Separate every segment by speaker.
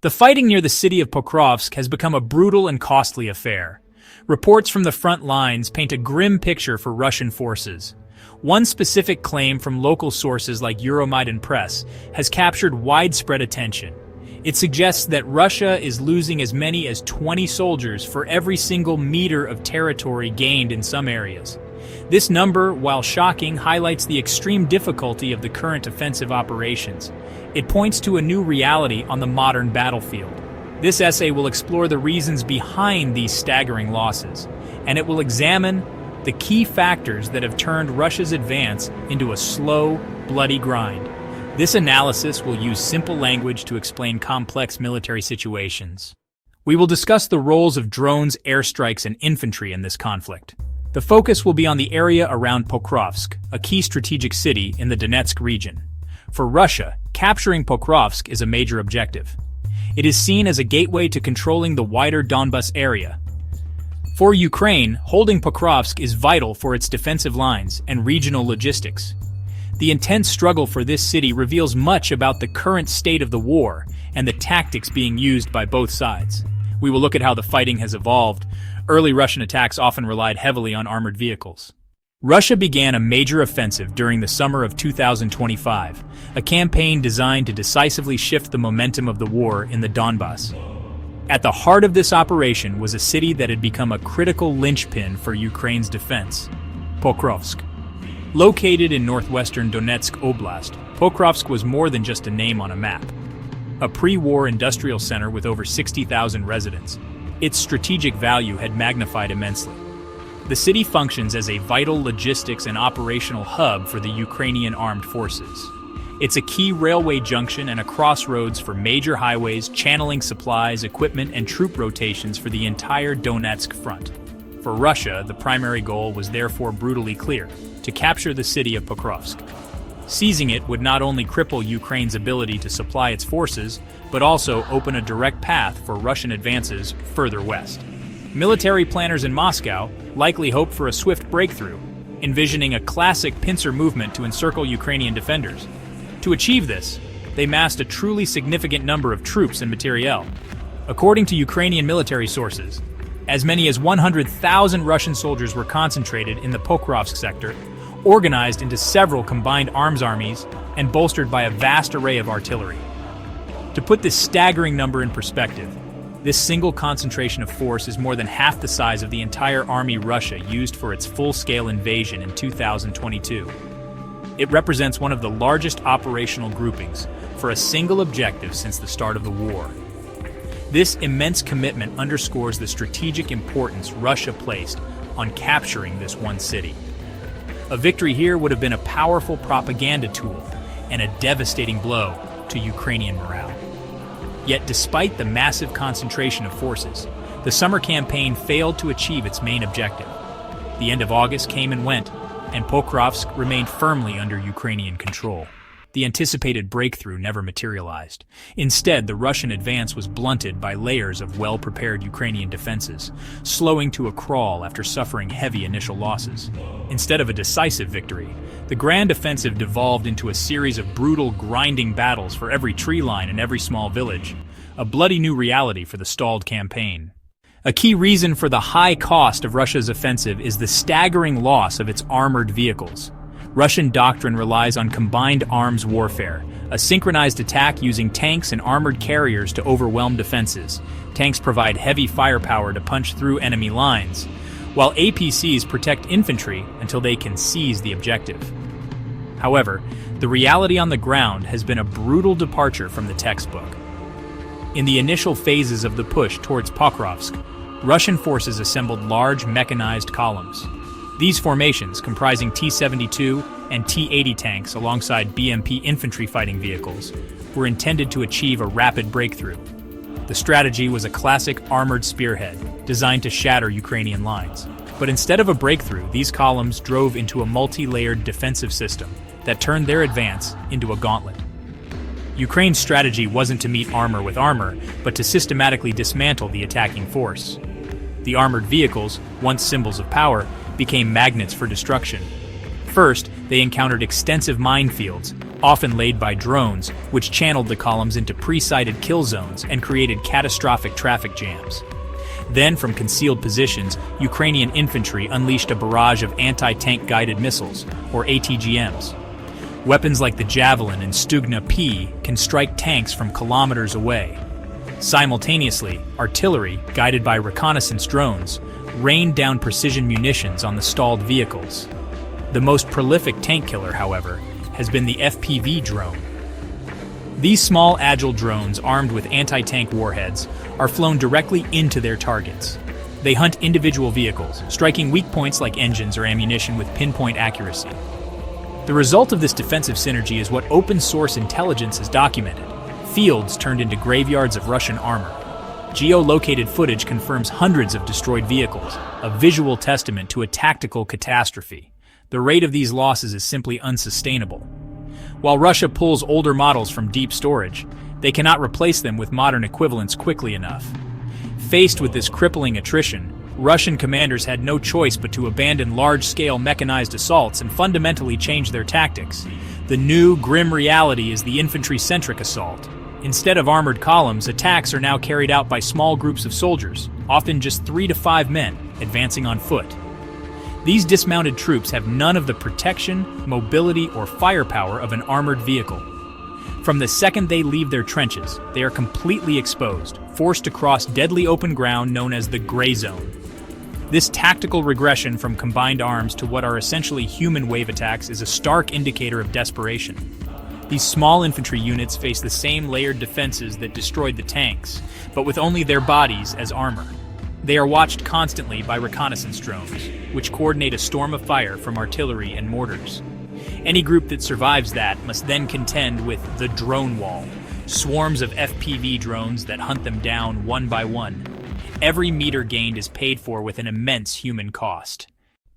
Speaker 1: The fighting near the city of Pokrovsk has become a brutal and costly affair. Reports from the front lines paint a grim picture for Russian forces. One specific claim from local sources like Euromaidan Press has captured widespread attention. It suggests that Russia is losing as many as 20 soldiers for every single meter of territory gained in some areas. This number, while shocking, highlights the extreme difficulty of the current offensive operations. It points to a new reality on the modern battlefield. This essay will explore the reasons behind these staggering losses, and it will examine the key factors that have turned Russia's advance into a slow, bloody grind. This analysis will use simple language to explain complex military situations. We will discuss the roles of drones, airstrikes, and infantry in this conflict. The focus will be on the area around Pokrovsk, a key strategic city in the Donetsk region. For Russia, capturing Pokrovsk is a major objective. It is seen as a gateway to controlling the wider Donbas area. For Ukraine, holding Pokrovsk is vital for its defensive lines and regional logistics. The intense struggle for this city reveals much about the current state of the war and the tactics being used by both sides. We will look at how the fighting has evolved. Early Russian attacks often relied heavily on armored vehicles. Russia began a major offensive during the summer of 2025, a campaign designed to decisively shift the momentum of the war in the Donbas. At the heart of this operation was a city that had become a critical linchpin for Ukraine's defense, Pokrovsk. Located in northwestern Donetsk Oblast, Pokrovsk was more than just a name on a map. A pre-war industrial center with over 60,000 residents, its strategic value had magnified immensely. The city functions as a vital logistics and operational hub for the Ukrainian armed forces. It's a key railway junction and a crossroads for major highways, channeling supplies, equipment, and troop rotations for the entire Donetsk front. For Russia, the primary goal was therefore brutally clear: to capture the city of Pokrovsk. Seizing it would not only cripple Ukraine's ability to supply its forces, but also open a direct path for Russian advances further west. Military planners in Moscow likely hoped for a swift breakthrough, envisioning a classic pincer movement to encircle Ukrainian defenders. To achieve this, they massed a truly significant number of troops and materiel. According to Ukrainian military sources, as many as 100,000 Russian soldiers were concentrated in the Pokrovsk sector, organized into several combined arms armies and bolstered by a vast array of artillery. To put this staggering number in perspective, this single concentration of force is more than half the size of the entire army Russia used for its full-scale invasion in 2022. It represents one of the largest operational groupings for a single objective since the start of the war. This immense commitment underscores the strategic importance Russia placed on capturing this one city. A victory here would have been a powerful propaganda tool and a devastating blow to Ukrainian morale. Yet despite the massive concentration of forces, the summer campaign failed to achieve its main objective. The end of August came and went, and Pokrovsk remained firmly under Ukrainian control. The anticipated breakthrough never materialized. Instead, the Russian advance was blunted by layers of well-prepared Ukrainian defenses, slowing to a crawl after suffering heavy initial losses. Instead of a decisive victory, the grand offensive devolved into a series of brutal, grinding battles for every tree line and every small village, a bloody new reality for the stalled campaign. A key reason for the high cost of Russia's offensive is the staggering loss of its armored vehicles. Russian doctrine relies on combined arms warfare, a synchronized attack using tanks and armored carriers to overwhelm defenses. Tanks provide heavy firepower to punch through enemy lines, while APCs protect infantry until they can seize the objective. However, the reality on the ground has been a brutal departure from the textbook. In the initial phases of the push towards Pokrovsk, Russian forces assembled large mechanized columns. These formations, comprising T-72 and T-80 tanks alongside BMP infantry fighting vehicles, were intended to achieve a rapid breakthrough. The strategy was a classic armored spearhead, designed to shatter Ukrainian lines. But instead of a breakthrough, these columns drove into a multi-layered defensive system that turned their advance into a gauntlet. Ukraine's strategy wasn't to meet armor with armor, but to systematically dismantle the attacking force. The armored vehicles, once symbols of power, became magnets for destruction. First, they encountered extensive minefields, often laid by drones, which channeled the columns into pre-sighted kill zones and created catastrophic traffic jams. Then, from concealed positions, Ukrainian infantry unleashed a barrage of anti-tank guided missiles, or ATGMs. Weapons like the Javelin and Stugna P can strike tanks from kilometers away. Simultaneously, artillery, guided by reconnaissance drones, rained down precision munitions on the stalled vehicles. The most prolific tank killer, however, has been the FPV drone. These small, agile drones, armed with anti-tank warheads, are flown directly into their targets. They hunt individual vehicles, striking weak points like engines or ammunition with pinpoint accuracy. The result of this defensive synergy is what open-source intelligence has documented: fields turned into graveyards of Russian armor. Geo-located footage confirms hundreds of destroyed vehicles, a visual testament to a tactical catastrophe. The rate of these losses is simply unsustainable. While Russia pulls older models from deep storage, they cannot replace them with modern equivalents quickly enough. Faced with this crippling attrition, Russian commanders had no choice but to abandon large-scale mechanized assaults and fundamentally change their tactics. The new, grim reality is the infantry-centric assault. Instead of armored columns, attacks are now carried out by small groups of soldiers, often just 3 to 5 men, advancing on foot. These dismounted troops have none of the protection, mobility, or firepower of an armored vehicle. From the second they leave their trenches, they are completely exposed, forced to cross deadly open ground known as the gray zone. This tactical regression from combined arms to what are essentially human wave attacks is a stark indicator of desperation. These small infantry units face the same layered defenses that destroyed the tanks, but with only their bodies as armor. They are watched constantly by reconnaissance drones, which coordinate a storm of fire from artillery and mortars. Any group that survives that must then contend with the drone wall, swarms of FPV drones that hunt them down one by one. Every meter gained is paid for with an immense human cost.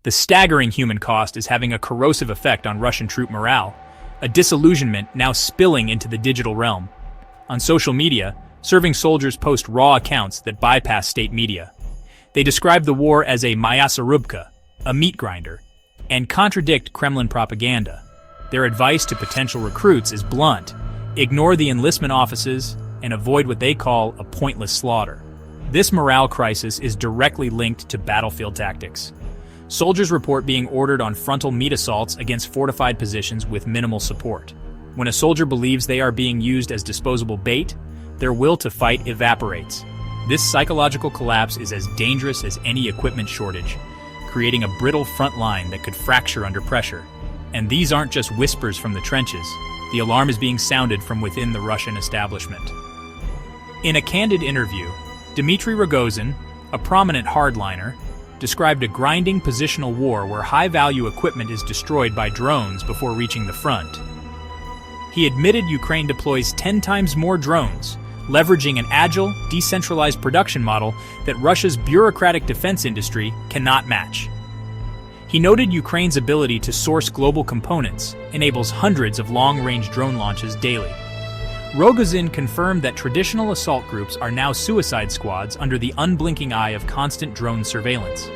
Speaker 1: The staggering human cost is having a corrosive effect on Russian troop morale, a disillusionment now spilling into the digital realm. On social media, serving soldiers post raw accounts that bypass state media. They describe the war as a мясорубка, a meat grinder, and contradict Kremlin propaganda. Their advice to potential recruits is blunt: ignore the enlistment offices and avoid what they call a pointless slaughter. This morale crisis is directly linked to battlefield tactics. Soldiers report being ordered on frontal meat assaults against fortified positions with minimal support. When a soldier believes they are being used as disposable bait, their will to fight evaporates. This psychological collapse is as dangerous as any equipment shortage, creating a brittle front line that could fracture under pressure. And these aren't just whispers from the trenches. The alarm is being sounded from within the Russian establishment. In a candid interview, Dmitry Rogozin, a prominent hardliner, described a grinding positional war where high-value equipment is destroyed by drones before reaching the front. He admitted Ukraine deploys 10 times more drones, leveraging an agile, decentralized production model that Russia's bureaucratic defense industry cannot match. He noted Ukraine's ability to source global components enables hundreds of long-range drone launches daily. Rogozin confirmed that traditional assault groups are now suicide squads under the unblinking eye of constant drone surveillance.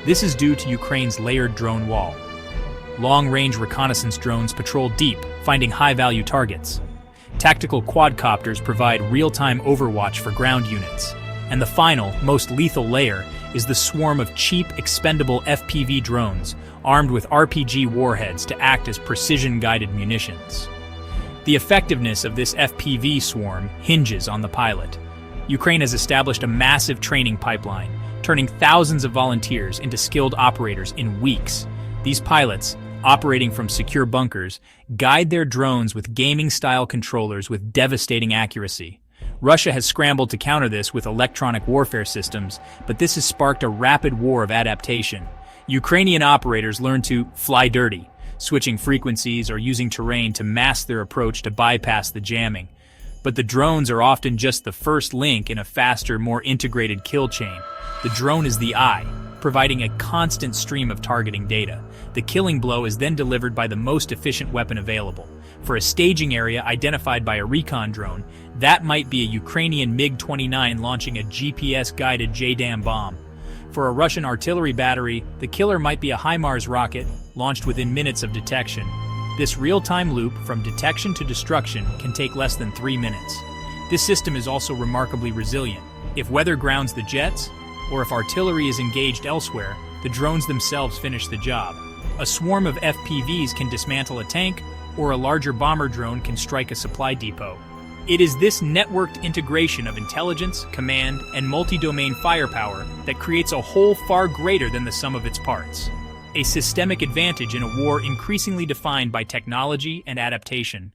Speaker 1: This is due to Ukraine's layered drone wall. Long-range reconnaissance drones patrol deep, finding high-value targets. Tactical quadcopters provide real-time overwatch for ground units. And the final, most lethal layer is the swarm of cheap, expendable FPV drones armed with RPG warheads to act as precision-guided munitions. The effectiveness of this FPV swarm hinges on the pilot. Ukraine has established a massive training pipeline, turning thousands of volunteers into skilled operators in weeks. These pilots, operating from secure bunkers, guide their drones with gaming-style controllers with devastating accuracy. Russia has scrambled to counter this with electronic warfare systems, but this has sparked a rapid war of adaptation. Ukrainian operators learn to fly dirty, switching frequencies or using terrain to mask their approach to bypass the jamming. But the drones are often just the first link in a faster, more integrated kill chain. The drone is the eye, providing a constant stream of targeting data. The killing blow is then delivered by the most efficient weapon available. For a staging area identified by a recon drone, that might be a Ukrainian MiG-29 launching a GPS-guided JDAM bomb. For a Russian artillery battery, the killer might be a HIMARS rocket, launched within minutes of detection. This real-time loop from detection to destruction can take less than 3 minutes. This system is also remarkably resilient. If weather grounds the jets, or if artillery is engaged elsewhere, the drones themselves finish the job. A swarm of FPVs can dismantle a tank, or a larger bomber drone can strike a supply depot. It is this networked integration of intelligence, command, and multi-domain firepower that creates a whole far greater than the sum of its parts. A systemic advantage in a war increasingly defined by technology and adaptation.